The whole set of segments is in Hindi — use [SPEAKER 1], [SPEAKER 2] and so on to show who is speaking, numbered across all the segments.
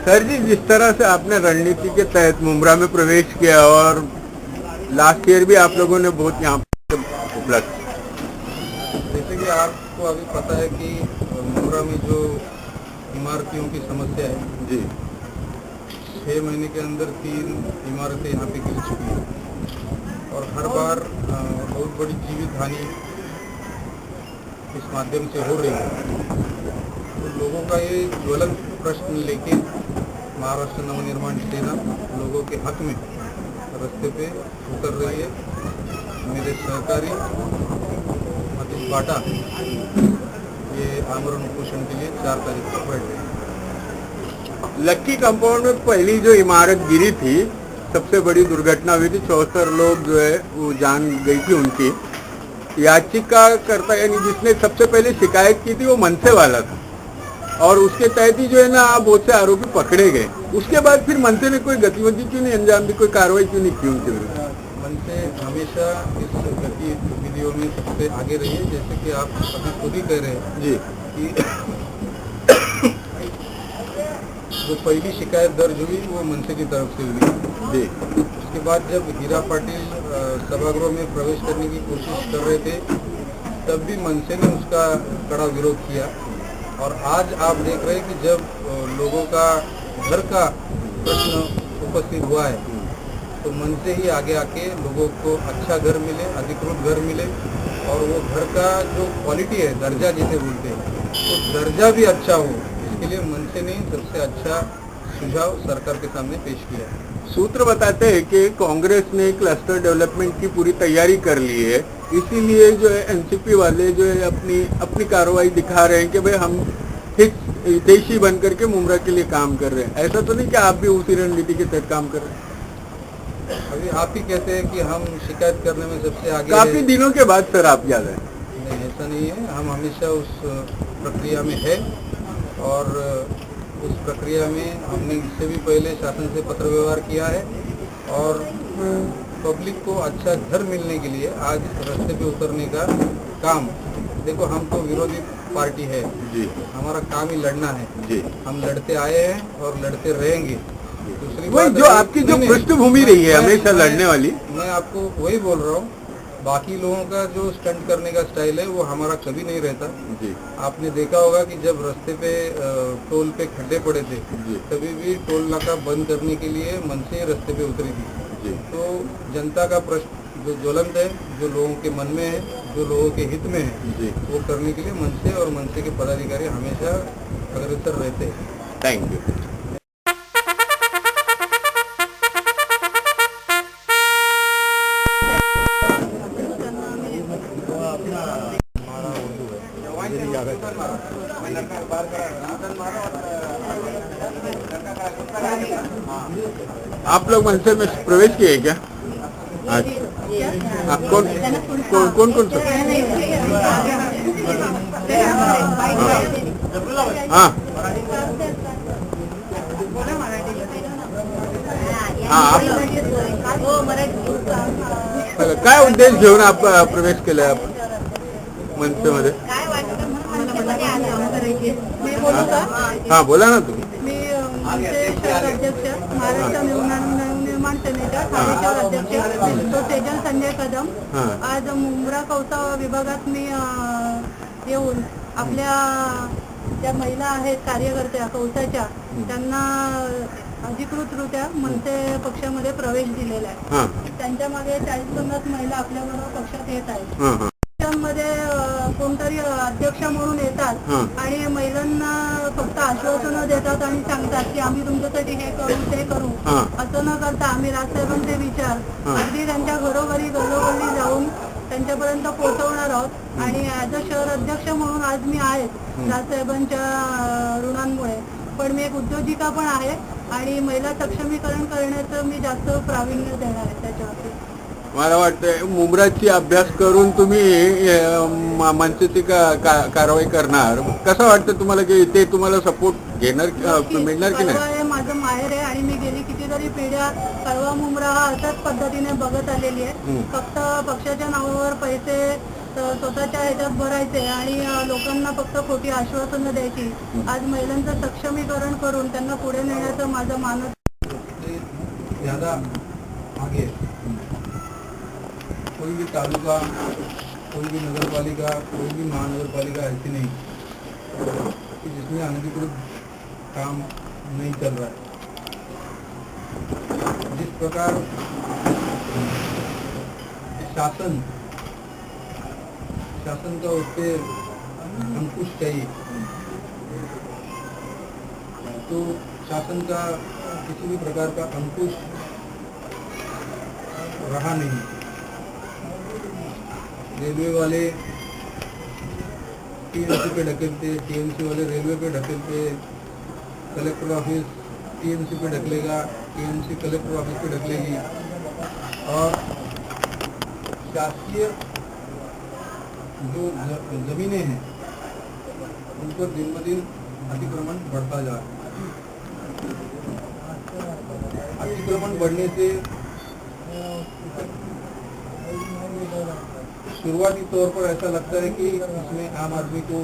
[SPEAKER 1] सर जी, जिस तरह से आपने रणनीति के तहत मुमरा में प्रवेश किया और लास्ट ईयर भी आप लोगों ने बहुत यहाँ पर उपलब्ध,
[SPEAKER 2] जैसे कि आपको अभी पता है कि मुमरा में जो इमारतियों की समस्या है
[SPEAKER 1] जी
[SPEAKER 2] 6 महीने के अंदर 3 इमारतें यहाँ पे गिर चुकी हैं और हर बार बहुत बड़ी जीवित हानि इस माध्यम से हो रही है। तो लोगों का ये ज्वलंत प्रश्न लेके महाराष्ट्र नवनिर्माण सेना लोगों के हक में रास्ते पे उतर रही है। मेरे सहकारी अतुल बाटा ये आमरण उपोषण के लिए 4 तारीख को बैठ गए।
[SPEAKER 1] लक्की कंपाउंड में पहली जो इमारत गिरी थी, सबसे बड़ी दुर्घटना हुई थी, 74 लोग जो है वो जान गई थी उनकी। याचिकाकर्ता यानी जिसने सबसे पहले शिकायत की थी वो मनसे वाला था और उसके तहत ही जो है ना बहुत से आरोपी पकड़े गए। उसके बाद फिर मनसे ने कोई गतिविधि क्यों नहीं अंजाम दी, कोई कार्रवाई क्यों नहीं की उनके विरुद्ध?
[SPEAKER 2] मनसे हमेशा इस गतिविधियों में सबसे आगे रही है। जैसे कि आप अभी खुद ही कह रहे हैं
[SPEAKER 1] जी
[SPEAKER 2] कि जो पहली शिकायत दर्ज हुई वो मनसे की तरफ से हुई।
[SPEAKER 1] जी
[SPEAKER 2] उसके बाद जब हीरा पाटिल सभागृह में प्रवेश करने की कोशिश कर रहे थे तब भी मनसे ने उसका कड़ा विरोध किया। और आज आप देख रहे हैं कि जब लोगों का घर का प्रश्न उपस्थित हुआ है तो मनसे ही आगे आके लोगों को अच्छा घर मिले, अधिकृत घर मिले और वो घर का जो क्वालिटी है, दर्जा जिसे बोलते हैं, तो दर्जा भी अच्छा हो, इसके लिए मनसे ने सबसे अच्छा सुझाव सरकार के सामने पेश किया है।
[SPEAKER 1] सूत्र बताते हैं कि कांग्रेस ने क्लस्टर डेवलपमेंट की पूरी तैयारी कर ली है, इसीलिए जो है एनसीपी वाले जो है अपनी कार्रवाई दिखा रहे हैं कि भाई हम हितैषी बन करके मुमरा के लिए काम कर रहे हैं। ऐसा तो नहीं कि आप भी उसी रणनीति के तहत काम कर रहे हैं?
[SPEAKER 2] अभी आप ही कहते हैं कि हम शिकायत करने में सबसे आगे
[SPEAKER 1] काफी दिनों के बाद सर आप याद है?
[SPEAKER 2] नहीं, ऐसा नहीं है। हम हमेशा उस प्रक्रिया में है और उस प्रक्रिया में हमने इससे भी पहले शासन से पत्र व्यवहार किया है और पब्लिक को अच्छा घर मिलने के लिए आज रास्ते पे उतरने का काम। देखो, हम तो विरोधी पार्टी है
[SPEAKER 1] जी,
[SPEAKER 2] हमारा काम ही लड़ना है
[SPEAKER 1] जी,
[SPEAKER 2] हम लड़ते आए हैं और लड़ते रहेंगे। दूसरी
[SPEAKER 1] वही
[SPEAKER 2] बात
[SPEAKER 1] जो आपकी जो पृष्ठभूमि रही है हमेशा लड़ने वाली,
[SPEAKER 2] मैं आपको वही बोल रहा हूँ। बाकी लोगों का जो स्टंट करने का स्टाइल है वो हमारा कभी नहीं रहता।
[SPEAKER 1] जी
[SPEAKER 2] आपने देखा होगा कि जब रास्ते पे टोल पे खड्डे पड़े थे तभी भी टोल नाका बंद करने के लिए मनसे रास्ते पे उतरी थी।
[SPEAKER 1] जी
[SPEAKER 2] तो जनता का प्रश्न जो ज्वलंत है, जो लोगों के मन में है, जो लोगों के हित में है,
[SPEAKER 1] जी,
[SPEAKER 2] वो करने के लिए मनसे और मनसे के पदाधिकारी हमेशा अग्रसर रहते हैं।
[SPEAKER 1] Thank you. आप लोग मनसे में प्रवेश किए क्या? अच्छा, कौन कौन कौन कौन सा? हाँ हाँ, काय उद्देश घेऊन आप प्रवेश केलाय आपण मनसेमध्ये? हाँ बोला ना तुम्ही.
[SPEAKER 3] मी शहराध्यक्ष महाराष्ट्र नवनिर्माण सेनेच्या ठाणे अध्यक्ष तो तेजल संजय कदम. आज मुंब्रा कौसा विभागात मी येऊन आपल्या ज्या महिला आहेत कार्यकर्त्या कौसाच्या त्यांना अधिकृतरित्या मनसे पक्षामध्ये प्रवेश दिलेला आहे. त्यांच्या मागे 40-50 महिला आपल्याबरोबर पक्षात येत आहेत. मध्ये कोणतरी अध्यक्ष म्हणून येतात आणि महिलांना फक्त आश्वासनं देतात आणि सांगतात की आम्ही तुमच्यासाठी हे करू ते करू, असं न करता आम्ही राजसाहेबांचे विचार अगदी त्यांच्या घरोघरी जाऊन त्यांच्यापर्यंत पोहोचवणार आहोत. आणि ॲज अ शहर अध्यक्ष म्हणून आज मी आहे राजसाहेबांच्या ऋणांमुळे, पण मी एक उद्योजिका पण आहे आणि महिला सक्षमीकरण करण्याचं मी जास्त प्रावीण्य देणार आहे त्याच्यावरती.
[SPEAKER 1] मला वाटतं मुंब्राची अभ्यास करून तुम्ही मनसेची कारवाई करणार. कसं वाटतं तुम्हाला की ते तुम्हाला सपोर्ट घेणार मिळणार की नाही?
[SPEAKER 3] माझं माहेर आहे आणि मी गेली कितीतरी पिढ्या कळवा मुंब्रा हा अशाच पद्धतीने बघत आलेली आहे. फक्त पक्षाच्या नावावर पैसे तर स्वतःच्या ह्याच्यात भरायचे आणि लोकांना फक्त खोटी आश्वासनं द्यायची. आज महिलांचं सक्षमीकरण करून त्यांना पुढे नेण्याचं माझं मानस
[SPEAKER 2] ज़्यादा आगे है। कोई भी तालुका, कोई भी नगर पालिका, कोई भी महानगर पालिका ऐसी नहीं कि जिसमें अनधिकृत काम नहीं चल रहा है। जिस प्रकार शासन का उस पर अंकुश चाहिए, तो शासन का किसी भी प्रकार का अंकुश रहा नहीं। रेलवे वाले टीएमसी पे ढकेलते, टीएमसी वाले रेलवे पे ढकेलते, कलेक्टर ऑफिस टीएमसी पे ढकलेगा, टीएमसी कलेक्टर ऑफिस पे ढकलेगी और शासकीय जो जमीनें हैं उन पर दिन ब दिन अतिक्रमण बढ़ता जा रहा है। अतिक्रमण बढ़ने से शुरुआती तौर पर ऐसा लगता है कि इसमें आम आदमी को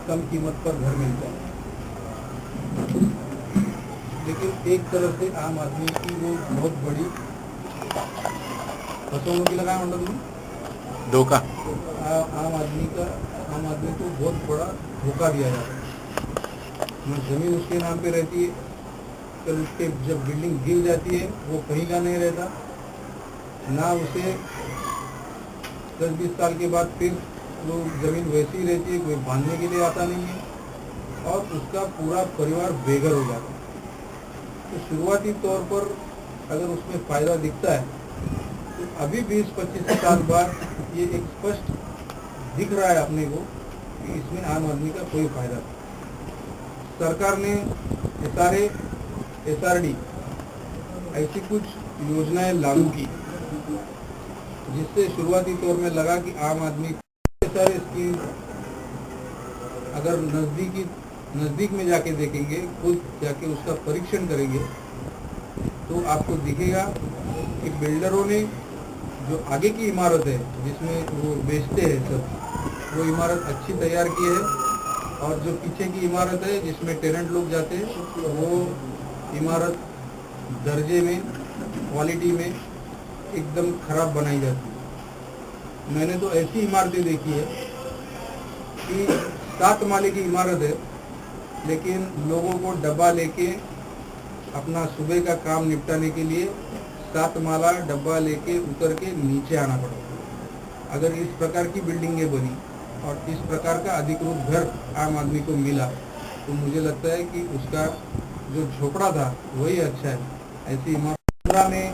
[SPEAKER 2] कम कीमत पर घर मिलता है, लेकिन एक तरह से आम आदमी की वो बहुत बड़ी फसवणुकीला काय म्हणता तुम्ही
[SPEAKER 1] धोखा
[SPEAKER 2] आम आदमी को बहुत बड़ा धोखा दिया जाता है। जमीन उसके नाम पे रहती है, कल उसके जब बिल्डिंग गिर जाती है वो कहीं का नहीं रहता, ना उसे 10-20 साल के बाद फिर वो जमीन वैसी ही रहती है, कोई बांधने के लिए आता नहीं है और उसका पूरा परिवार बेघर हो जाता है। तो शुरुआती तौर पर अगर उसमें फायदा दिखता है तो अभी 20-25 साल बाद ये एक स्पष्ट दिख रहा है अपने को कि इसमें आम आदमी का कोई फायदा नहीं। सरकार ने SRD ऐसी कुछ योजनाएं लागू की जिससे शुरुआती तौर में लगा कि आम आदमी सारे स्कीम अगर नज़दीक में जाके देखेंगे, खुद जाके उसका परीक्षण करेंगे तो आपको दिखेगा कि बिल्डरों ने जो आगे की इमारत है जिसमें वो बेचते हैं सब, वो इमारत अच्छी तैयार की है और जो पीछे की इमारत है जिसमें टेनेंट लोग जाते हैं वो इमारत दर्जे में, क्वालिटी में एकदम खराब बनाई जाती है। मैंने तो ऐसी इमारतें देखी है कि 7 माले की इमारत है लेकिन लोगों को डब्बा लेके अपना सुबह का काम निपटाने के लिए 7 माला डब्बा लेके उतर के नीचे आना पड़ा। अगर इस प्रकार की बिल्डिंगें बनी और इस प्रकार का अधिकृत घर आम आदमी को मिला तो मुझे लगता है कि उसका जो झोपड़ा था वही अच्छा है। ऐसी इमारत में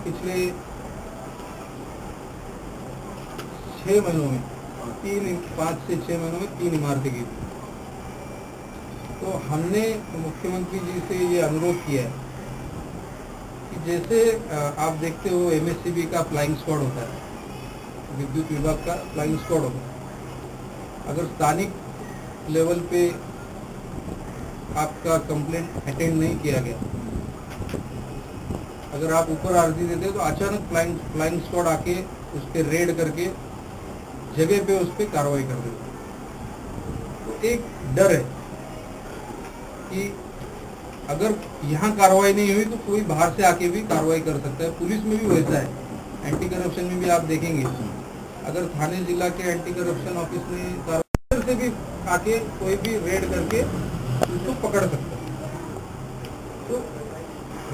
[SPEAKER 2] पिछले 6 महीनों में 5 से 6 महीनों में 3 इमारतें गिरी। तो हमने मुख्यमंत्री जी से ये अनुरोध किया है कि जैसे आप देखते हो MSCB का फ्लाइंग स्क्वाड होता है, विद्युत विभाग का फ्लाइंग स्क्वाड होता है, अगर स्थानिक लेवल पे आपका कंप्लेंट अटेंड नहीं किया गया, अगर आप ऊपर अर्जी देते तो अचानक फ्लाइंग स्क्वाड आके उस पर रेड करके जगह पे उस पर कार्रवाई कर देते। तो एक डर है कि अगर यहाँ कार्रवाई नहीं हुई तो कोई बाहर से आके भी कार्रवाई कर सकता है। पुलिस में भी वैसा है, एंटी करप्शन में भी आप देखेंगे, अगर थाने जिला के एंटी करप्शन ऑफिस में कार्रवाई से भी आके कोई भी रेड करके उसको पकड़ सकता है। तो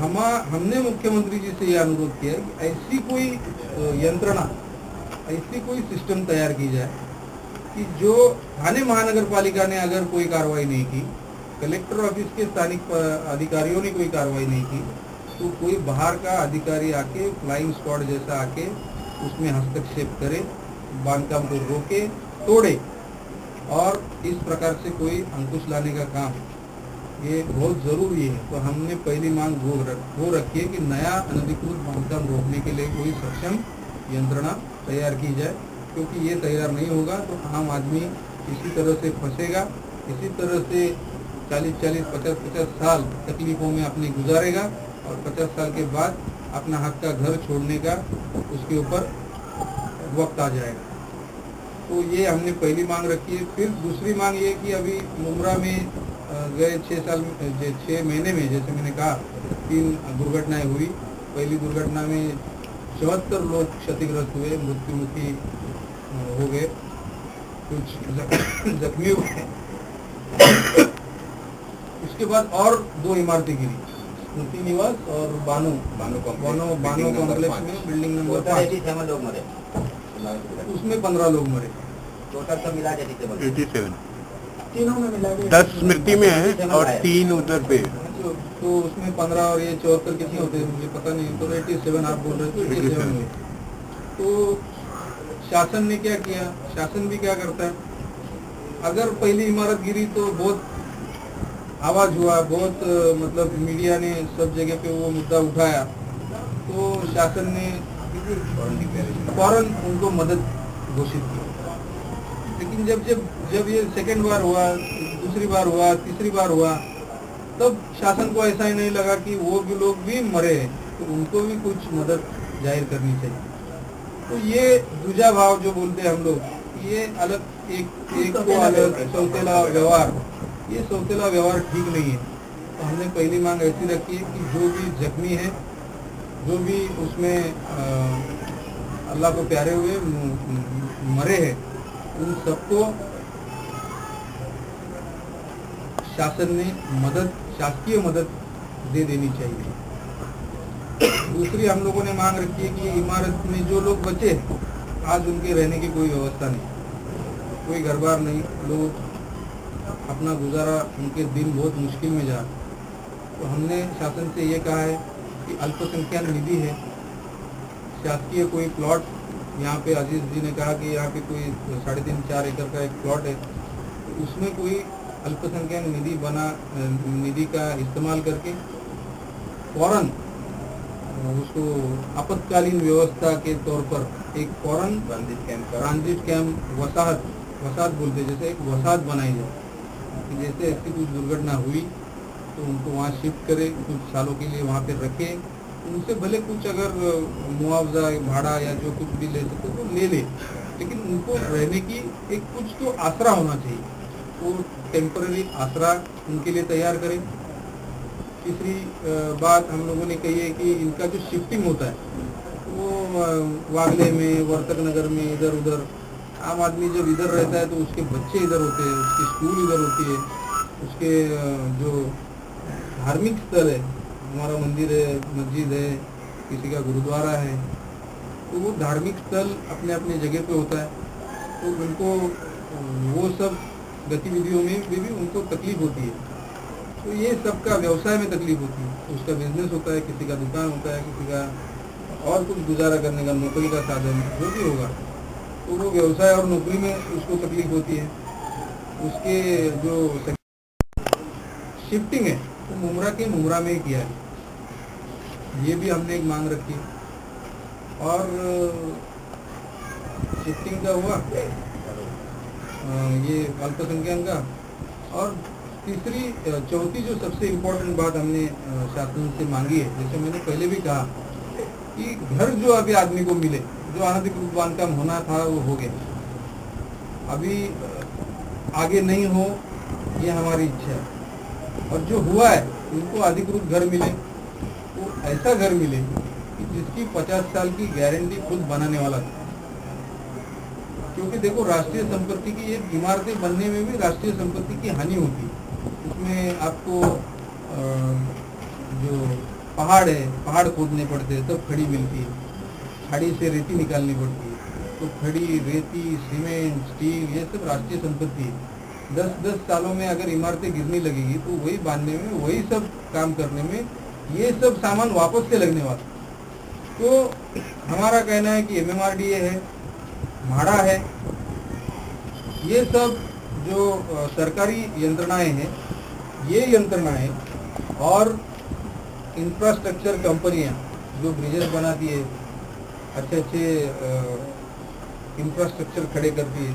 [SPEAKER 2] हमने मुख्यमंत्री जी से यह अनुरोध किया है कि ऐसी कोई यंत्रणा, ऐसी कोई सिस्टम तैयार की जाए कि जो थाने महानगर पालिका ने अगर कोई कार्रवाई नहीं की, कलेक्टर ऑफिस के स्थानिक अधिकारियों ने कोई कार्रवाई नहीं की, तो कोई बाहर का अधिकारी आके फ्लाइंग स्क्वाड जैसा आके उसमें हस्तक्षेप करे, बांधकाम को रोके, तोड़े और इस प्रकार से कोई अंकुश लाने का काम ये बहुत ज़रूरी है। तो हमने पहली मांग वो रखी है कि नया अनधिकृत बांधकाम रोकने के लिए कोई सक्षम यंत्रणा तैयार की जाए, क्योंकि ये तैयार नहीं होगा तो आम आदमी इसी तरह से फंसेगा, इसी तरह से 40-40, 50-50 साल तकलीफ़ों में अपनी गुजारेगा और 50 साल के बाद अपना हक का घर छोड़ने का उसके ऊपर वक्त आ जाएगा। तो ये हमने पहली मांग रखी है। फिर दूसरी मांग ये कि अभी मुमरा में गए 6 महीने में, जैसे मैंने कहा, 3 दुर्घटनाएं हुई। पहली दुर्घटना में 74 लोग क्षतिग्रस्त हुए, मृत्युमुखी हो गए, कुछ जख्मी हुए। उसके बाद और 2 इमारतें गिरी, स्मृति निवास और बानो कॉम्प्लेक्स में, बिल्डिंग नंबर 5,
[SPEAKER 4] लोग मरे,
[SPEAKER 2] उसमें 15 लोग मरे।
[SPEAKER 4] टोटल सब मिला के
[SPEAKER 1] 87
[SPEAKER 3] तीनों में मिला के
[SPEAKER 1] 10 स्मृति में है और 3 उधर पे।
[SPEAKER 2] तो उसमें 15 और ये 74 कितने होते हैं मुझे पता नहीं, तो 87 आप बोल रहे थे, 87 हुए। तो शासन ने क्या किया, शासन भी क्या करता है, अगर पहली इमारत गिरी तो बहुत आवाज हुआ, बहुत मतलब मीडिया ने सब जगह पे वो मुद्दा उठाया, तो शासन ने फौरन उनको मदद घोषित की। लेकिन जब ये सेकंड बार हुआ, दूसरी बार हुआ, तीसरी बार हुआ, तब शासन को ऐसा ही नहीं लगा कि वो भी लोग भी मरे, तो उनको भी कुछ मदद जाहिर करनी चाहिए। तो ये दूजा भाव जो बोलते हैं हम लोग, ये अलग एक को अलग सौतेला व्यवहार, ये सौतेला व्यवहार ठीक नहीं है। तो हमने पहली मांग ऐसी रखी है कि जो भी जख्मी है, जो भी उसमें अल्लाह को प्यारे हुए मरे हैं, उन सबको शासन ने शासकीय मदद दे देनी चाहिए। दूसरी हम लोगों ने मांग रखी है कि इमारत में जो लोग बचे, आज उनके रहने की कोई व्यवस्था नहीं, कोई घर बार नहीं, लोग अपना गुजारा, उनके दिन बहुत मुश्किल में जा। तो हमने शासन से ये कहा है कि अल्पसंख्यक निधि है, शासकीय कोई प्लॉट, यहाँ पे अजीज जी ने कहा कि यहाँ पे कोई 3.5-4 एकड़ का एक प्लॉट है, तो उसमें कोई अल्पसंख्यक निधि का इस्तेमाल करके फौरन उसको आपातकालीन व्यवस्था के तौर पर एक फौरन ट्रांजिट कैंप वसाहत बोलते, जैसे एक वसाहत बनाई जाए कि जैसे ऐसी कुछ दुर्घटना हुई तो उनको वहाँ शिफ्ट करे, कुछ सालों के लिए वहाँ पे रखे, उनसे भले कुछ अगर मुआवजा, भाड़ा या जो कुछ भी ले सके तो ले ले, लेकिन उनको रहने की एक कुछ तो आसरा होना चाहिए, वो टेम्पररी आसरा उनके लिए तैयार करें। तीसरी बात हम लोगों ने कही है कि इनका जो शिफ्टिंग होता है वो वागले में, वर्तक नगर में, इधर उधर, आम आदमी जब इधर रहता है तो उसके बच्चे इधर होते हैं, उसकी स्कूल इधर होती है, उसके जो धार्मिक स्थल है, हमारा मंदिर है, मस्जिद है, किसी का गुरुद्वारा है, तो वो धार्मिक स्थल अपने अपने जगह पे होता है, तो उनको वो सब गतिविधियों में भी उनको तकलीफ होती है। तो ये सबका व्यवसाय में तकलीफ होती है, उसका बिजनेस होता है, किसी का दुकान होता है, किसी का और कुछ गुजारा करने का नौकरी का साधन जो भी होगा, तो वो व्यवसाय और नौकरी में उसको तकलीफ होती है। उसके जो शिफ्टिंग है तो मुमरा में ही किया है, ये भी हमने एक मांग रखी है। और शिफ्टिंग का हुआ, ये अल्पसंख्यक का, और चौथी जो सबसे इम्पोर्टेंट बात हमने शासन से मांगी है, जैसे मैंने पहले भी कहा कि घर जो अभी आदमी को मिले, जो अनधिकृत बांधकाम होना था वो हो गया, अभी आगे नहीं हो ये हमारी इच्छा है। और जो हुआ है उनको अधिकृत घर मिले, वो ऐसा घर मिले कि जिसकी 50 साल की गारंटी खुद बनाने वाला था। क्योंकि देखो, राष्ट्रीय संपत्ति की ये इमारतें बनने में भी राष्ट्रीय संपत्ति की हानि होती है। उसमें आपको जो पहाड़ है, पहाड़ खोदने पड़ते हैं, तब खड़ी मिलती है, खाड़ी से रेती निकालनी पड़ती है, तो खड़ी, रेती, सीमेंट, स्टील, ये सब राष्ट्रीय संपत्ति है। 10-10 सालों में अगर इमारतें गिरने लगेगी तो वही बांधने में, वही सब काम करने में ये सब सामान वापस से लगने वाला। तो हमारा कहना है कि MMRDA है, म्हाडा है, ये सब जो सरकारी यंत्रणाएं हैं, ये यंत्रणाएं और इंफ्रास्ट्रक्चर कंपनियां जो ब्रिजेस बनाती है, अच्छे इंफ्रास्ट्रक्चर खड़े करती है,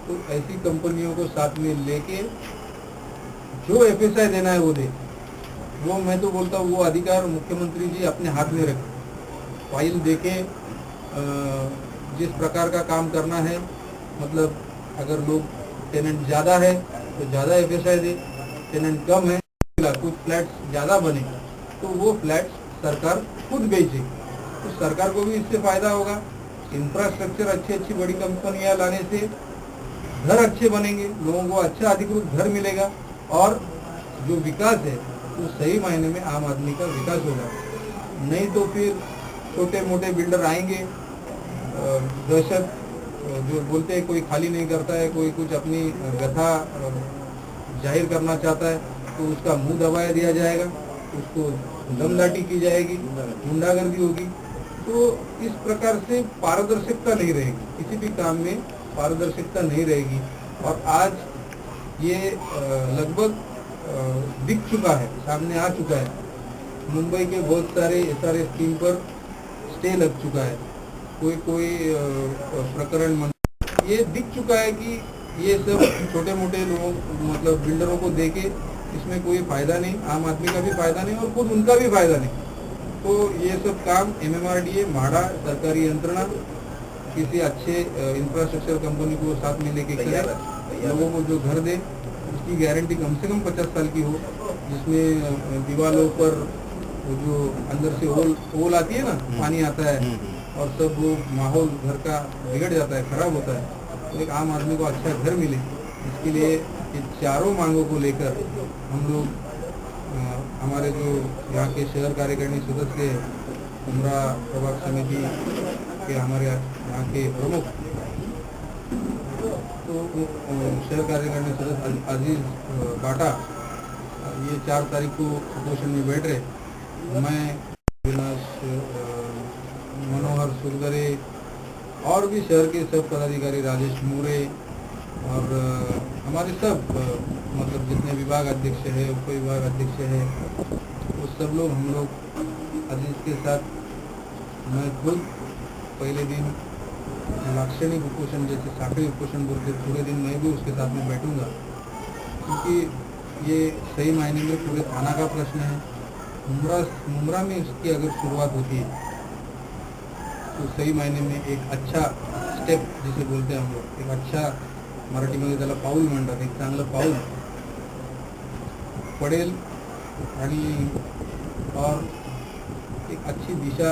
[SPEAKER 2] तो ऐसी कंपनियों को साथ में लेके जो FSI देना है वो दे। वो मैं तो बोलता हूँ वो अधिकार मुख्यमंत्री जी अपने हाथ में रखें, फाइल देके जिस प्रकार का काम करना है, मतलब अगर लोग टेनेंट ज़्यादा है तो ज़्यादा FSI दे, टेनेंट कम है कुछ फ्लैट्स ज़्यादा बने तो वो फ्लैट्स सरकार खुद बेचे, तो सरकार को भी इससे फायदा होगा। इंफ्रास्ट्रक्चर अच्छी बड़ी कंपनियां लाने से घर अच्छे बनेंगे, लोगों को अच्छा अधिकृत घर मिलेगा और जो विकास है वो सही मायने में आम आदमी का विकास होगा। नहीं तो फिर छोटे मोटे बिल्डर आएंगे, दहशत जो बोलते हैं, कोई खाली नहीं करता है, कोई कुछ अपनी व्यथा जाहिर करना चाहता है तो उसका मुंह दबाया दिया जाएगा, उसको दमदाटी की जाएगी, गुंडागर्दी होगी। तो इस प्रकार से पारदर्शिता नहीं रहेगी, किसी भी काम में पारदर्शिता नहीं रहेगी। और आज ये लगभग दिख चुका है, सामने आ चुका है। मुंबई के बहुत सारे SRA स्कीम पर स्टे लग चुका है, कोई प्रकरण ये दिख चुका है कि ये सब छोटे मोटे लोगों मतलब बिल्डरों को देके इसमें कोई फायदा नहीं, आम आदमी का भी फायदा नहीं और खुद उनका भी फायदा नहीं। तो ये सब काम MMRDA, म्हाडा, सरकारी यंत्रणा किसी अच्छे इंफ्रास्ट्रक्चर कंपनी को साथ में लेके करे, लोगों को जो घर दे उसकी गारंटी कम से कम 50 साल की हो, जिसमें दीवारों पर जो अंदर से ओल आती है ना, पानी आता है और सब वो माहौल घर का बिगड़ जाता है, खराब होता है। तो एक आम आदमी को अच्छा घर मिले, इसके लिए ये चारों मांगों को लेकर हम लोग हमारे जो यहाँ के शहर कार्यकारिणी सदस्य उमरा प्रभाग समिति के हमारे यहाँ के प्रमुख तो शहर कार्यकारिणी सदस्य अजीज बाटा ये 4 तारीख को उपोषण में बैठ रहे। मैं विनाश मनोहर सुरगरे और भी शहर के सब पदाधिकारी, राजेश मोरे और हमारे सब मतलब जितने विभाग अध्यक्ष है, उप विभाग अध्यक्ष है, वो सब लोग हम लोग अजीज के साथ, मैं खुद पहले दिन लाक्षणिक उपोषण जैसे साखड़ी उपोषण बोलते पूरे दिन मैं भी उसके साथ में बैठूंगा, क्योंकि ये सही मायने में पूरे थाना का प्रश्न है। मुमरा में इसकी अगर शुरुआत होती है तो सही मायने में एक अच्छा स्टेप जिसे बोलते हैं हम लोग, एक अच्छा मराठीमध्ये त्याला पाऊल म्हणतात, एक चांगलं पाऊल पडेल आणि और एक अच्छी दिशा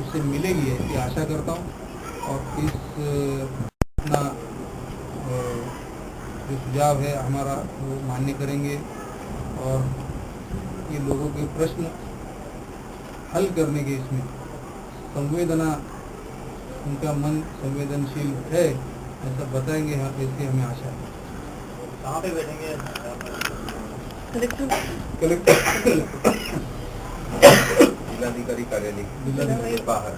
[SPEAKER 2] उससे मिलेगी ऐसी आशा करता हूँ। और इस अपना जो सुझाव है हमारा वो मान्य करेंगे और ये लोगों के प्रश्न हल करने के इसमें संवेदना, उनका मन संवेदनशील है ऐसा बताएंगे, ऐसी हमें आशा है।
[SPEAKER 4] कहाँ पे बैठेंगे?
[SPEAKER 2] कलेक्टर
[SPEAKER 4] जिलाधिकारी कार्यालय के बाहर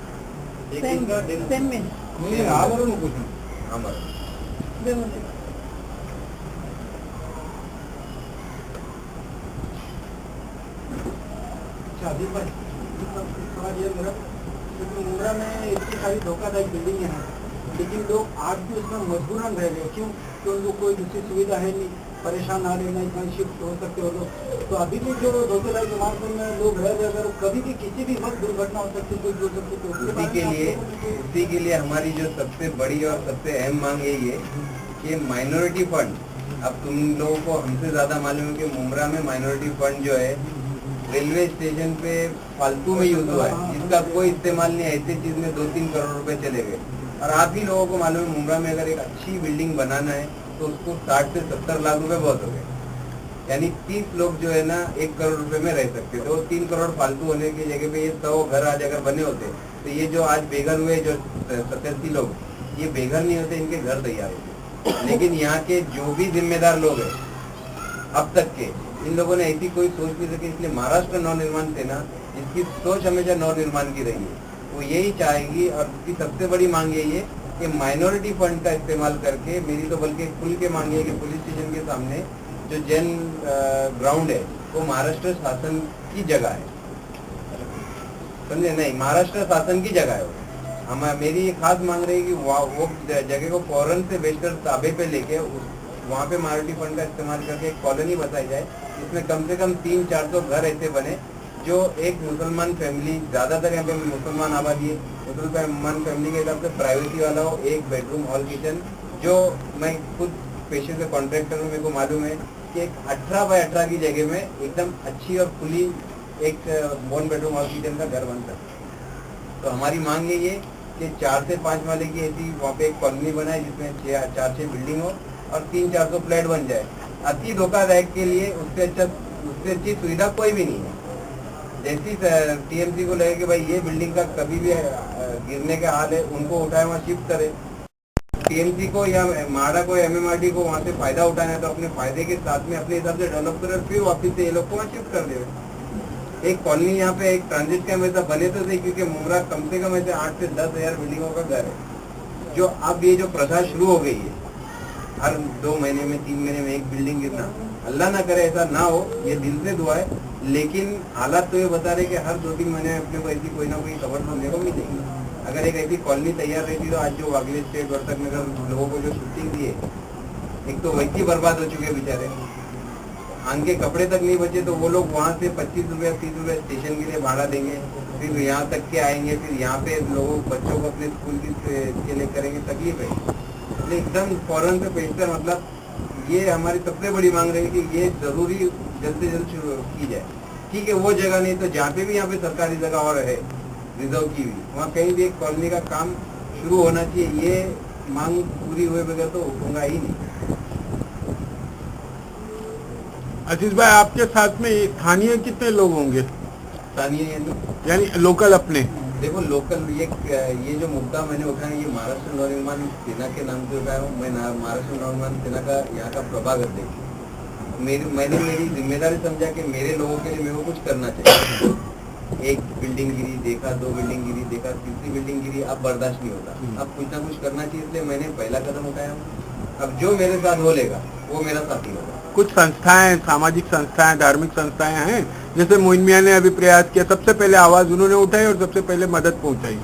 [SPEAKER 2] नहीं आवरण उपोषण
[SPEAKER 5] मुंद्रा में इतनी सारी धोखाधड़ी बिल्डिंगें हैं, लेकिन लोग आज भी उसमें मजबूरन रह गए। क्यों? क्योंकि उनको कोई दूसरी सुविधा है नहीं, परेशान आ रहे नहीं, कहीं शिफ्ट हो सकते हो लोग। तो अभी भी जो धोखेधड़ी के मामले में लोग रह रहे, अगर कभी भी किसी भी वक्त दुर्घटना हो सकती है, कोई हो सकती है, तो
[SPEAKER 4] उसी के लिए हमारी जो सबसे बड़ी और सबसे अहम मांग यही है कि माइनॉरिटी फंड, अब तुम लोगों को हमसे ज़्यादा मालूम है कि मुमरा में माइनॉरिटी फंड जो है रेलवे स्टेशन पे फालतू में यूज हुआ है, जिसका कोई इस्तेमाल नहीं है। ऐसी चीज में 2-3 करोड़ रुपए चले गए। और आप ही लोगों को मालूम है मुमरा में अगर एक अच्छी बिल्डिंग बनाना है तो उसको 60 से 70 लाख रुपए बहुत हो गए, यानी 30 लोग जो है ना 1 करोड़ रुपए में रह सकते थे। तो 3 करोड़ फालतू होने की जगह पे ये 100 घर आज अगर बने होते तो ये जो आज बेघर हुए जो 87 लोग, ये बेघर नहीं होते, इनके घर तैयार होते। लेकिन यहाँ के जो भी जिम्मेदार लोग हैं अब तक के, इन लोगों ने ऐसी कोई सोच नहीं सकी। इसलिए महाराष्ट्र नवनिर्माण सेना, इसकी सोच हमेशा नवनिर्माण की रही है, वो यही चाहेगी। और इसकी सबसे बड़ी मांग यही है कि माइनॉरिटी फंड का इस्तेमाल करके, मेरी तो बल्कि खुल के मांग है कि पुलिस स्टेशन के सामने जो जैन ग्राउंड है वो महाराष्ट्र शासन की जगह है, समझे? नहीं, महाराष्ट्र शासन की जगह है। हम मेरी ये खास मांग रही है कि वो जगह को फौरन से बेशतर ताबे पे लेके वहाँ पे माइनॉरिटी फंड का इस्तेमाल करके एक कॉलोनी बताई जाए, जिसमें कम से कम 300-400 घर ऐसे बने जो एक मुसलमान फैमिली, ज्यादातर यहाँ पे मुसलमान आबादी है, मुसलमान फैमिली के हिसाब से प्राइवेसी वाला हो, 1 बेडरूम हॉल किचन, जो मैं खुद पेशे से कॉन्ट्रैक्टर हूँ, मेरे को मालूम है कि एक 18 बाय 18 की जगह में एकदम अच्छी और खुली एक 1 बेडरूम हॉल किचन का घर बनता है। तो हमारी मांग यही है कि 4 से 5 माले की ऐसी वहाँ पे एक कॉलोनी बनाए जिसमें 4-6 बिल्डिंग हो और 300-400 फ्लैट बन जाए। अति धोखादायक के लिए उससे अच्छी सुविधा कोई भी नहीं है। जैसी टीएमसी को लगे कि भाई ये बिल्डिंग का कभी भी गिरने का हाल है, उनको उठाए वहाँ शिफ्ट करे। टीएमसी को या माड़ा को, एमएमआरडी को वहाँ से फायदा उठाना है तो अपने फायदे के साथ में अपने हिसाब से डेवलप करे, फिर वापिस से ये लोग को वहाँ शिफ्ट कर दे। एक कॉलोनी यहाँ पे एक ट्रांजिट कैंप ऐसा बने तो सही, क्योंकि मुमरा कम से कम ऐसे 8 से 10 हजार बिल्डिंगों का घर है। जो अब ये जो प्रथा शुरू हो गई है, हर 2 महीने में 3 महीने में एक बिल्डिंग गिरना, अल्लाह ना करे ऐसा ना हो, ये दिल से दुआ है। लेकिन हालात तो ये बता रहे कि हर 2-3 महीने में अपने को ऐसी कोई ना कोई खबर सुनने को मिलेगी। अगर एक ऐसी कॉलोनी तैयार रहती तो आज जो वागले स्टेट वर्तक नगर लोगों को जो शूटिंग दी है, एक तो वैसे बर्बाद हो चुके बेचारे, आंग के कपड़े तक नहीं बचे, तो वो लोग वहाँ से 25 रुपया 30 रुपया स्टेशन के लिए भाड़ा देंगे, फिर यहाँ तक के आएंगे, फिर यहाँ पे लोगों बच्चों को अपने स्कूल के लिए करेंगे, तकलीफ है। एकदम फौरन से पेशतर, मतलब ये हमारी सबसे बड़ी मांग रही है कि ये जरूरी जल्द से जल्द शुरू की जाए। ठीक है, वो जगह नहीं तो जहाँ पे भी यहाँ पे सरकारी जगह और है रिजर्व की हुई, वहाँ कहीं भी एक कॉलोनी का काम शुरू होना चाहिए। ये मांग पूरी हुए बगैर तो होगा ही नहीं।
[SPEAKER 1] आशीष भाई, आपके साथ में स्थानीय कितने लोग होंगे?
[SPEAKER 4] स्थानीय
[SPEAKER 1] यानी लोकल अपने?
[SPEAKER 4] देखो लोकल, ये जो मुद्दा मैंने उठाया ये महाराष्ट्र नवनिर्माण सेना के नाम से उठाया हूँ। मैं महाराष्ट्र नवनिर्माण सेना का यहाँ का प्रभाग अध्यक्ष, मैंने मेरी जिम्मेदारी समझा कि मेरे लोगों के लिए मेरे को कुछ करना चाहिए। एक बिल्डिंग गिरी देखा, 2 बिल्डिंग गिरी देखा, तीसरी बिल्डिंग गिरी, अब बर्दाश्त नहीं होता, अब कुछ ना कुछ करना चाहिए। इसलिए मैंने पहला कदम उठाया। अब जो मेरे साथ हो लेगा वो मेरा साथी होगा।
[SPEAKER 1] कुछ संस्थाएं, सामाजिक संस्थाएं, धार्मिक संस्थाएं हैं, जैसे मोइन मियां ने अभी प्रयास किया, सबसे पहले आवाज उन्होंने उठाई और सबसे पहले मदद पहुंचाई,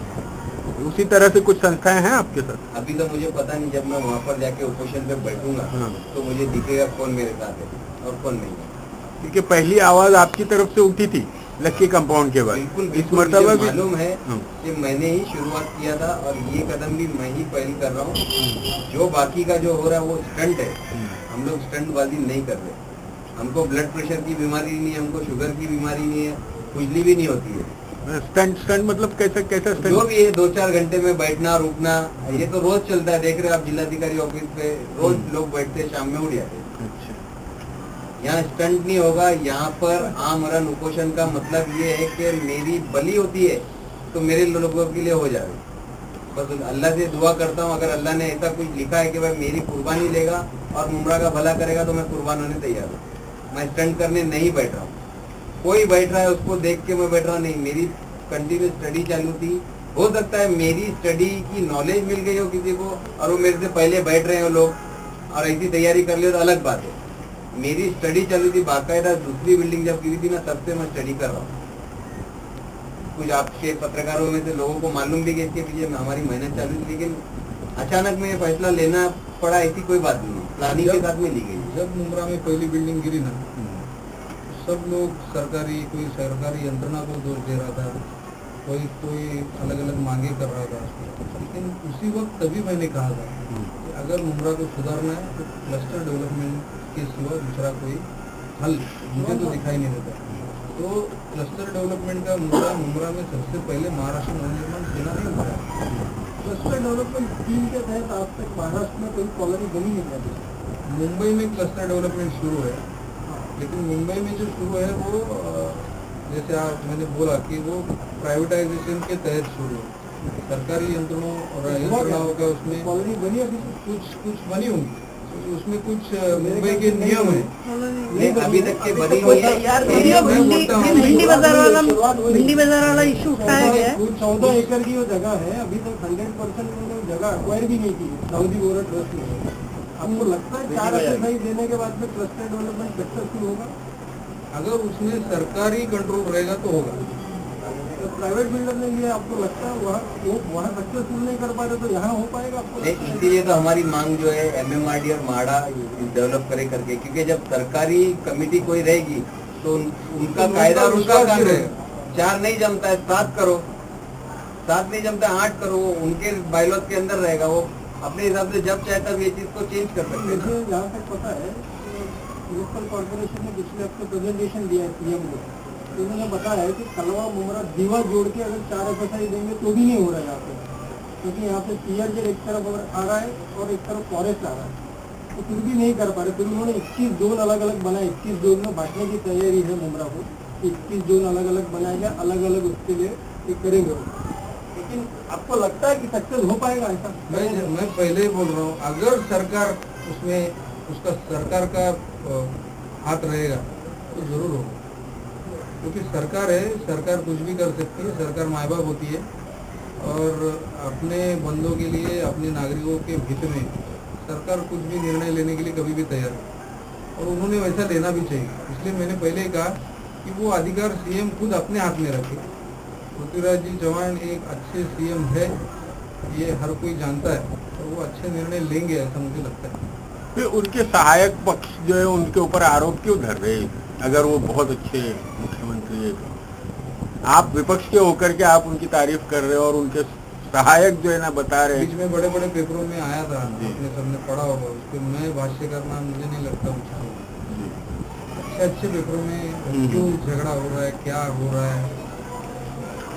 [SPEAKER 1] उसी तरह से कुछ संस्थाएं हैं आपके साथ?
[SPEAKER 4] अभी तो मुझे पता नहीं, जब मैं वहाँ पर जाके उपोषण पे बैठूंगा तो मुझे दिखेगा कौन मेरे साथ है और कौन नहीं है।
[SPEAKER 1] क्योंकि पहली आवाज आपकी तरफ से उठी थी लक्की कंपाउंड के बाद।
[SPEAKER 4] बिल्कुल
[SPEAKER 1] इस मर्तबा भी
[SPEAKER 4] मालूम है कि मैंने ही शुरुआत किया था और ये कदम भी मैं ही पहल कर रहा हूँ। जो बाकी का जो हो रहा है वो स्टंट है, हम लोग स्टंटबाजी नहीं कर रहे। हमको ब्लड प्रेशर की बीमारी नहीं है, हमको शुगर की बीमारी नहीं है, खुजली भी नहीं होती है।
[SPEAKER 1] स्टंट मतलब कैसा स्टंट?
[SPEAKER 4] जो भी है 2-4 घंटे में बैठना रुकना, ये तो रोज चलता है। देख रहे हो आप जिलाधिकारी ऑफिस पे रोज लोग बैठते, शाम में उड़ जाते। यहाँ स्टंट नहीं होगा। यहाँ पर आमरण उपोषण का मतलब ये है कि मेरी बलि होती है तो मेरे लोगों के लिए हो जाए। बस अल्लाह से दुआ करता हूँ, अगर अल्लाह ने ऐसा कुछ लिखा है कि भाई मेरी कुर्बानी लेगा और मुमरा का भला करेगा तो मैं कुर्बान होने तैयार हूँ। मैं स्टंट करने नहीं बैठ रहा हूँ। कोई बैठ रहा है उसको देख के मैं बैठ रहा नहीं। मेरी कंटिन्यू स्टडी चालू थी। हो सकता है मेरी स्टडी की नॉलेज मिल गई हो किसी को और वो मेरे से पहले बैठ रहे हो लोग और ऐसी तैयारी कर लियो तो अलग बात है। मेरी स्टडी चालू थी बाकायदा। दूसरी बिल्डिंग जब गिरी थी ना तब से मैं स्टडी कर रहा हूँ। कुछ आपके पत्रकारों में से लोगों को मालूम भी कि इसके पीछे हमारी मेहनत चालू थी, लेकिन अचानक में ये फैसला लेना पड़ा, ऐसी कोई बात नहीं, प्लानिंग के साथ में ली गई।
[SPEAKER 2] जब मुमरा में पहली बिल्डिंग गिरी ना, सब लोग कोई सरकारी यंत्रणा को दोष दे रहा था, कोई अलग अलग मांगे कर रहा था। लेकिन उसी वक्त तभी मैंने कहा था कि अगर मुमरा को सुधारना है तो क्लस्टर डेवलपमेंट के सिवा दूसरा कोई हल मुझे तो दिखाई नहीं देता। तो क्लस्टर डेवलपमेंट का मुमरा में सबसे पहले महाराष्ट्र नवनिर्माण सेना ने उठाया।
[SPEAKER 5] क्लस्टर डेवलपमेंट स्कीम के तहत आज तक महाराष्ट्र में कोई कॉलोनी बनी नहीं है।
[SPEAKER 2] मुंबई में क्लस्टर डेवलपमेंट शुरू है, लेकिन मुंबई में जो शुरू है वो जैसे मैंने बोला कि वो प्राइवेटाइजेशन के तहत शुरू है। सरकारी यंत्रणाओं का उसमें
[SPEAKER 5] कॉलोनी बनी अभी
[SPEAKER 2] कुछ बनी होंगी, उसमें कुछ मुंबई के नियम है।
[SPEAKER 4] नहीं अभी तक के बनी हुई है।
[SPEAKER 3] भिंडी बाजार वाला इशू उठाया गया है।
[SPEAKER 5] 14 एकड़ की वो जगह है, अभी तक 100% जगह अक्वायर भी नहीं की सऊदी बोरा ट्रस्ट ने। आपको लगता है 4 अप्लाई देने के बाद में क्लस्टर डेवलपमेंट सक्सेसफुल होगा?
[SPEAKER 2] अगर उसमें सरकारी कंट्रोल रहेगा तो होगा।
[SPEAKER 5] तो प्राइवेट बिल्डर ने ये आपको लगता है वहाँ सक्सेसफुल नहीं कर पा रहे तो यहाँ हो पाएगा आपको?
[SPEAKER 4] इसीलिए तो हमारी मांग जो है एमएमआरडी और माड़ा डेवलप करे करके, क्योंकि जब सरकारी कमेटी कोई रहेगी तो उनका कायदा और उनका कानून 4 नहीं जमता है 7 करो, 7 नहीं जमता है 8 करो, वो उनके बायलॉज के अंदर रहेगा, वो अपने हिसाब से जब चाहे तब ये चीज को चेंज कर सकते हैं।
[SPEAKER 5] मुझे जहाँ तक पता है लोकल कॉर्पोरेशन ने पिछले हफ्ते प्रेजेंटेशन दिया है सीएम को, तो उन्होंने बताया है कि कलवा मुमरा दीवा जोड़ के अगर 4 FSI देंगे तो भी नहीं हो रहा है यहाँ पे, क्योंकि यहाँ पे सीआरजेड एक तरफ आ रहा है और एक तरफ फॉरेस्ट आ रहा है, तो कुछ भी नहीं कर पा रहे। फिर उन्होंने 21 जोन अलग अलग बनाए, 21 जोन में बांटने की तैयारी है मुमरा को, 21 जोन अलग अलग बनाए गए, अलग अलग उसके लिए ये करेंगे। लेकिन आपको लगता है कि सक्सेस हो पाएगा ऐसा?
[SPEAKER 2] मैं पहले ही बोल रहा हूँ, अगर सरकार उसमें उसका सरकार का हाथ रहेगा तो जरूर होगा, क्योंकि सरकार है, सरकार कुछ भी कर सकती है, सरकार माँ बाप होती है और अपने बंदों के लिए, अपने नागरिकों के हित में सरकार कुछ भी निर्णय लेने के लिए कभी भी तैयार है और उन्होंने वैसा लेना भी चाहिए। इसलिए मैंने पहले ही कहा कि वो अधिकार सीएम खुद अपने हाथ में रखे। पृथ्वीराज जी चौहान एक अच्छे सीएम है, ये हर कोई जानता है और वो अच्छे निर्णय लेंगे ऐसा मुझे लगता है।
[SPEAKER 1] फिर उनके सहायक पक्ष जो है उनके ऊपर आरोप क्यों धर रहे हैं? अगर वो बहुत अच्छे मुख्यमंत्री है तो आप विपक्ष के होकर के आप उनकी तारीफ कर रहे हो और उनके सहायक जो है ना बता रहे
[SPEAKER 2] बीच में बड़े बड़े पेपरों में आया था, आपने सबने पढ़ा होगा, उस पर मैं भाष्य करना मुझे नहीं लगता उचित होगा। अच्छे पेपरों में क्यों झगड़ा हो रहा है, क्या हो रहा है?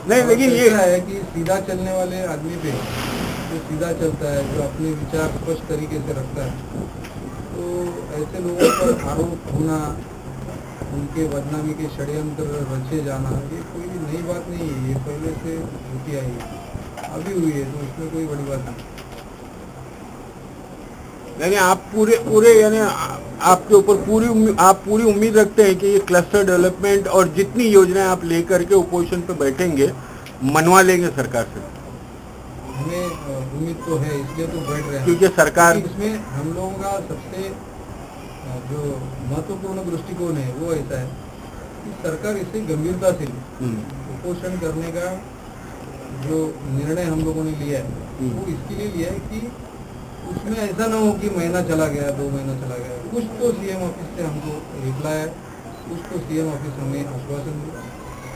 [SPEAKER 1] नहीं, लेकिन ये
[SPEAKER 2] है कि सीधा चलने वाले आदमी पे जो सीधा चलता है, जो अपने विचार स्पष्ट तरीके से रखता है, तो ऐसे लोगों पर आरोप होना, उनके बदनामी के षड्यंत्र रचे जाना, ये कोई नई बात नहीं है, ये पहले से होती आई है, अभी हुई है, तो उसमें कोई बड़ी बात नहीं।
[SPEAKER 1] यानी आप पूरे यानी आपके ऊपर आप पूरी उम्मीद रखते हैं कि ये क्लस्टर डेवलपमेंट और जितनी योजनाएं आप लेकर के ओपोजिशन पे बैठेंगे मनवा लेंगे सरकार से?
[SPEAKER 2] हमें उम्मीद तो है, इसलिए तो बैठ रहे हैं,
[SPEAKER 1] क्योंकि सरकार
[SPEAKER 2] इसमें हम लोगों का सबसे जो महत्वपूर्ण दृष्टिकोण है वो ऐसा है कि सरकार इसे गंभीरता से कुपोषण करने का जो निर्णय हम लोगों ने लिया है वो इसके लिए लिया है कि उसमें ऐसा ना हो कि महीना चला गया, 2 महीना चला गया, कुछ तो सीएम ऑफिस से हमको रिप्लाई है, कुछ तो सीएम ऑफिस हमें आश्वासन दे,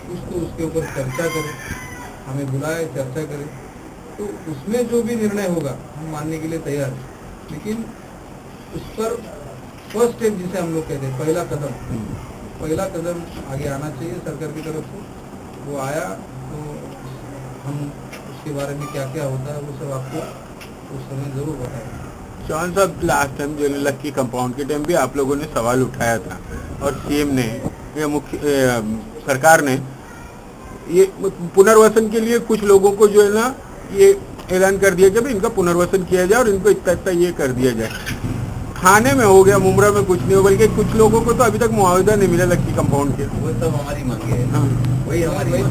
[SPEAKER 2] कुछ तो उसके ऊपर चर्चा करे, हमें बुलाए, चर्चा करे, तो उसमें जो भी निर्णय होगा हम मानने के लिए तैयार हैं। लेकिन उस पर फर्स्ट स्टेप जिसे हम लोग कहते हैं, पहला कदम आगे आना चाहिए सरकार की तरफ से। वो आया तो हम उसके बारे में क्या क्या होता है वो सब आपको उस समय जरूर बताएंगे।
[SPEAKER 1] चौहान साहब, लास्ट टाइम जो लक्की कंपाउंड के टाइम भी आप लोगों ने सवाल उठाया था और सीएम ने या सरकार ने ये पुनर्वसन के लिए कुछ लोगों को जो है ना ये ऐलान कर दिया कि भाई इनका पुनर्वसन किया जाए और इनको इतना ये कर दिया जाए। खाने में हो गया, मुमरा में कुछ नहीं हो, बल्कि कुछ लोगों को तो अभी तक मुआवजा नहीं मिला लक्की कंपाउंड के।
[SPEAKER 4] वो सब हमारी मांगे है,
[SPEAKER 1] हाँ।
[SPEAKER 4] वही हमारी
[SPEAKER 2] वही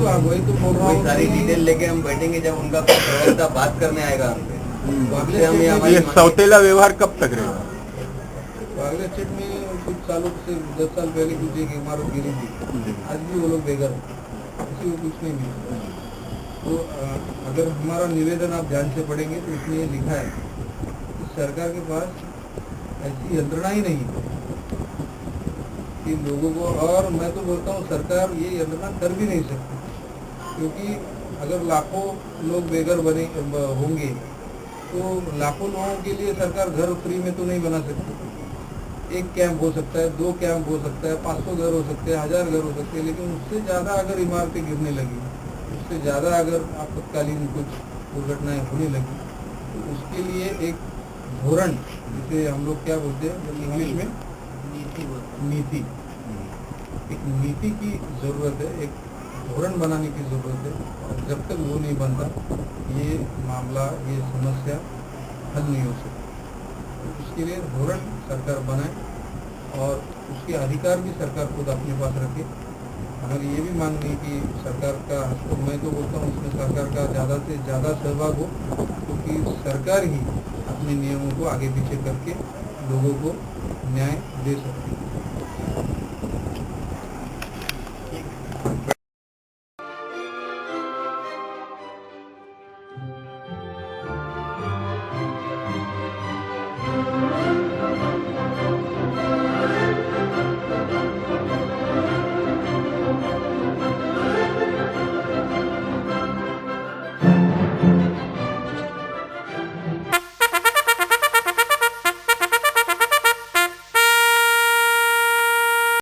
[SPEAKER 2] तो बोल रहा हूँ,
[SPEAKER 4] सारी डिटेल लेके हम बैठेंगे, जब उनका प्रवक्ता बात करने आएगा हमसे,
[SPEAKER 1] ये सौतेला व्यवहार कब तक रहेगा?
[SPEAKER 2] बागला स्टेट में कुछ सालों से 10 साल पहले कुछ एक इमारत गिरी थी, आज भी वो लोग बेघर हैं, किसी को कुछ नहीं मिला। तो अगर हमारा निवेदन आप ध्यान से पढ़ेंगे तो इसमें ये लिखा है कि सरकार के पास ऐसी यंत्रणा ही नहीं है कि लोगों को, और मैं तो बोलता हूँ सरकार ये यंत्रणा कर भी नहीं सकती, क्योंकि अगर लाखों लोग बेघर बने होंगे तो लाखों लोगों के लिए सरकार घर फ्री में तो नहीं बना सकती। एक कैंप हो सकता है, 2 कैंप हो सकता है, 500 घर हो सकते हैं, 1000 घर हो सकते हैं, लेकिन उससे ज़्यादा अगर इमारतें गिरने लगी, उससे ज़्यादा अगर आपातकालीन कुछ दुर्घटनाएं होने लगी, तो उसके लिए एक धोरण, जिसे हम लोग क्या बोलते हैं इंग्लिश में नीति, एक नीति की जरूरत है, एक धोरण बनाने की जरूरत है। और जब तक वो नहीं बनता ये मामला, ये समस्या हल नहीं हो सकती। तो उसके लिए धोरण सरकार बनाए और उसके अधिकार भी सरकार खुद अपने पास रखे। हमारी ये भी मांग नहीं कि सरकार का, तो मैं तो बोलता हूँ उसमें सरकार का ज़्यादा से ज़्यादा सहभाग हो, क्योंकि सरकार ही अपने नियमों को आगे पीछे करके लोगों को न्याय दे सकती है।